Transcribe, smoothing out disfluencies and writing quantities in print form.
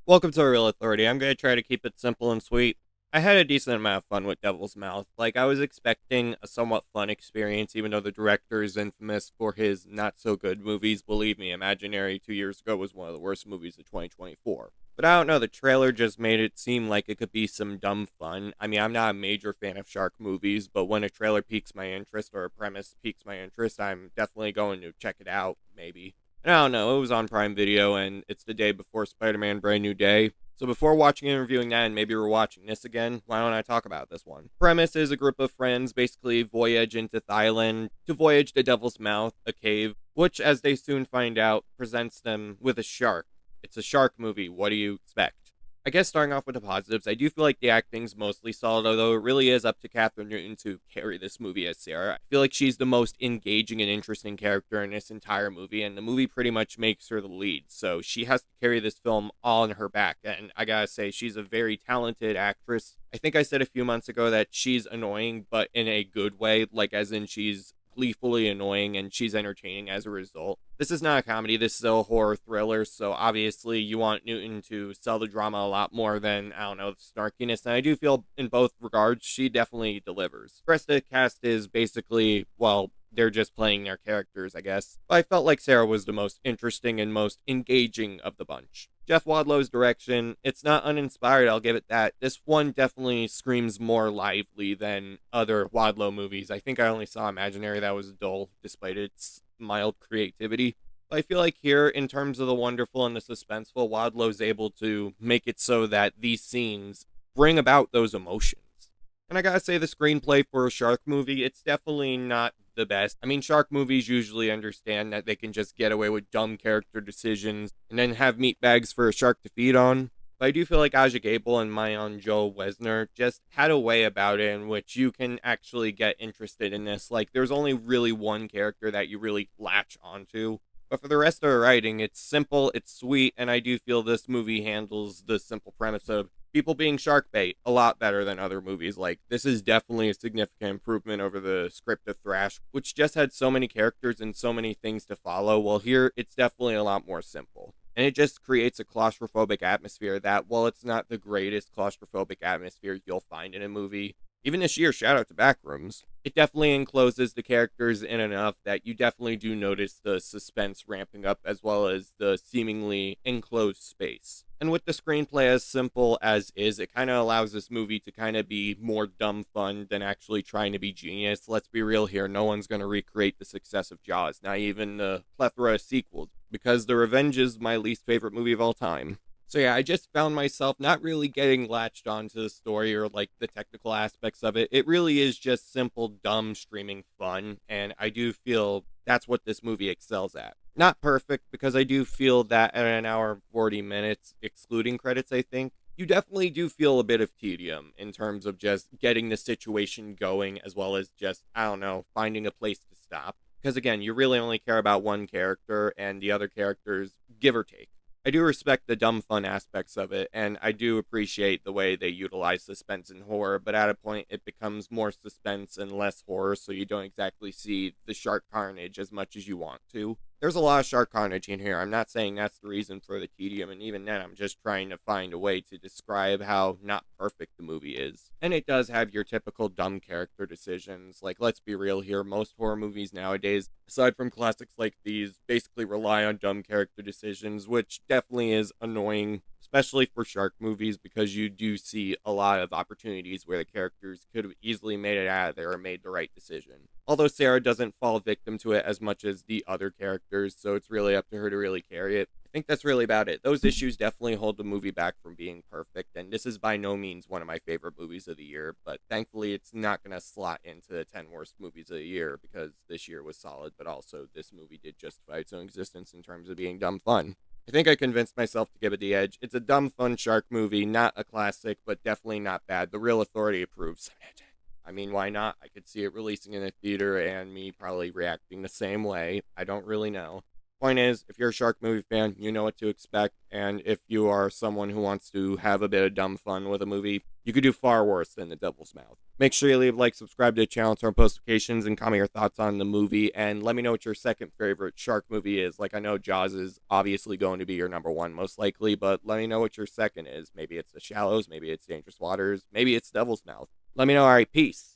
Welcome to a Real Authority. I'm going to try to keep it simple and sweet. I had a decent amount of fun with Devil's Mouth. Like, I was expecting a somewhat fun experience, even though the director is infamous for his not so good movies. Believe me, Imaginary 2 years ago was one of the worst movies of 2024. But I don't know, the trailer just made it seem like it could be some dumb fun. I mean, I'm not a major fan of shark movies, but when a trailer piques my interest or a premise piques my interest, I'm definitely going to check it out, maybe. I don't know. It was on Prime Video, and it's the day before Spider-Man: Brand New Day. So before watching and reviewing that, and maybe we're watching this again, why don't I talk about this one? Premise is a group of friends basically voyage into Thailand to voyage to Devil's Mouth, a cave, which, as they soon find out, presents them with a shark. It's a shark movie. What do you expect? I guess starting off with the positives, I do feel like the acting's mostly solid, although it really is up to Catherine Newton to carry this movie as Sarah. I feel like she's the most engaging and interesting character in this entire movie, and the movie pretty much makes her the lead, so she has to carry this film all on her back, and I gotta say, she's a very talented actress. I think I said a few months ago that she's annoying, but in a good way, like as in she's gleefully annoying and she's entertaining as a result. This is not a comedy, this is a horror thriller, so obviously you want Newton to sell the drama a lot more than, I don't know, the snarkiness. And I do feel in both regards, she definitely delivers. The rest of the cast is basically, well, they're just playing their characters, I guess. But I felt like Sarah was the most interesting and most engaging of the bunch. Jeff Wadlow's direction, it's not uninspired, I'll give it that. This one definitely screams more lively than other Wadlow movies. I think I only saw Imaginary that was dull, despite its mild creativity. But I feel like here, in terms of the wonderful and the suspenseful, Wadlow's able to make it so that these scenes bring about those emotions. And I gotta say, the screenplay for a shark movie, it's definitely not the best. I mean, shark movies usually understand that they can just get away with dumb character decisions and then have meatbags for a shark to feed on. But I do feel like Aja Gabel and Mayan Joe Wesner just had a way about it in which you can actually get interested in this. Like, there's only really one character that you really latch onto. But for the rest of the writing, it's simple, it's sweet, and I do feel this movie handles the simple premise of people being shark bait a lot better than other movies. Like, this is definitely a significant improvement over the script of Thrash, which just had so many characters and so many things to follow. Well, here it's definitely a lot more simple. And it just creates a claustrophobic atmosphere that, while it's not the greatest claustrophobic atmosphere you'll find in a movie, even this year, shout out to Backrooms, it definitely encloses the characters in enough that you definitely do notice the suspense ramping up as well as the seemingly enclosed space. And with the screenplay as simple as is, it kind of allows this movie to kind of be more dumb fun than actually trying to be genius. Let's be real here, no one's going to recreate the success of Jaws, not even the plethora of sequels, because The Revenge is my least favorite movie of all time. So yeah, I just found myself not really getting latched onto the story or like the technical aspects of it. It really is just simple, dumb streaming fun, and I do feel that's what this movie excels at. Not perfect, because I do feel that at an hour and 40 minutes, excluding credits, I think, you definitely do feel a bit of tedium in terms of just getting the situation going, as well as just, I don't know, finding a place to stop. Because again, you really only care about one character, and the other characters, give or take. I do respect the dumb fun aspects of it, and I do appreciate the way they utilize suspense and horror, but at a point it becomes more suspense and less horror, so you don't exactly see the shark carnage as much as you want to. There's a lot of shark carnage in here. I'm not saying that's the reason for the tedium, and even then, I'm just trying to find a way to describe how not perfect the movie is. And it does have your typical dumb character decisions. Like, let's be real here, most horror movies nowadays, aside from classics like these, basically rely on dumb character decisions, which definitely is annoying, especially for shark movies, because you do see a lot of opportunities where the characters could have easily made it out of there or made the right decision. Although Sarah doesn't fall victim to it as much as the other characters, so it's really up to her to really carry it. I think that's really about it. Those issues definitely hold the movie back from being perfect, and this is by no means one of my favorite movies of the year, but thankfully it's not going to slot into the 10 worst movies of the year, because this year was solid, but also this movie did justify its own existence in terms of being dumb fun. I think I convinced myself to give it the edge. It's a dumb, fun shark movie, not a classic, but definitely not bad. The Real Authority approves. I mean, why not? I could see it releasing in a theater and me probably reacting the same way. I don't really know. Point is, if you're a shark movie fan, you know what to expect. And if you are someone who wants to have a bit of dumb fun with a movie, You could do far worse than The Devil's Mouth. Make sure you leave a like, subscribe to the channel, turn on post notifications, and comment your thoughts on the movie. And let me know what your second favorite shark movie is. Like, I know Jaws is obviously going to be your number one, most likely, but let me know what your second is. Maybe it's The Shallows, maybe it's Dangerous Waters, maybe it's Devil's Mouth. Let me know. All right, peace.